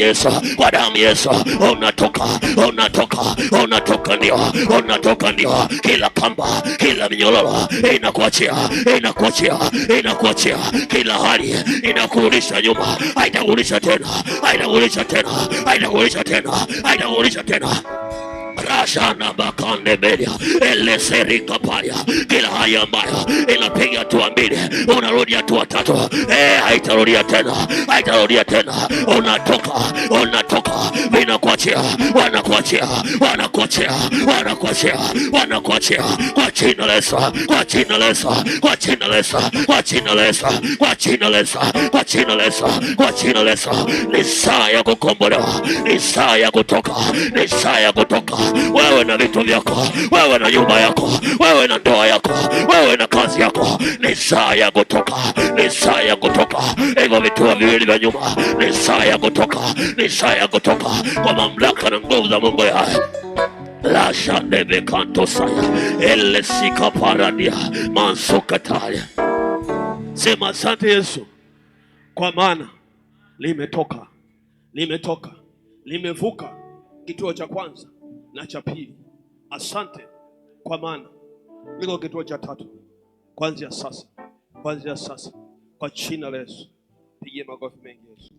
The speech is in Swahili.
Yesu, kwa damu Yesu. Unatoka, unatoka, unatoka ndio, unatoka ndio. Kila kamba, kila minyororo inakuachia, inakuachia, inakuachia. Kila hali inakurudisha nyuma, haitakurudisha tena, haitakurudisha tena, haitakurudisha tena, haitakurudisha tena. Rashana bakande belia eleserika paya. Kila haya ambayo inapiga hatua mbili unarudi hatua tatu, haitarudia tena, haitarudia tena. Unatoka, unatoka, vinakuachia, wanakuachia, wanakuachia, wanakuachia, wanakuachia kwa jina la Yesu, kwa jina la Yesu, kwa jina la Yesu, kwa jina la Yesu, kwa jina la Yesu, kwa jina la Yesu, kwa jina la Yesu. Ni saa ya kukombolewa, ni saa ya kutoka, ni saa ya kutoka. Wewe na vitu vyako, wewe na nyumba yako, wewe na ndoa yako, wewe na kazi yako, ni saa ya kutoka, ni saa ya kutoka. Hivyo vitu viwili vya nyuma, ni saa ya kutoka, ni saa ya kutoka kwa mamlaka na nguvu za Mungu ya la shandebe kanto saya ele sika paradia mansokataya. Sema asante Yesu, kwa maana limetoka, limetoka, limevuka kituo cha kwanza na cha pili. Asante kwa maana liko kituo cha tatu kuanzia sasa, kuanzia sasa, kwa jina la Yesu. Pigie makofi mengi Yesu.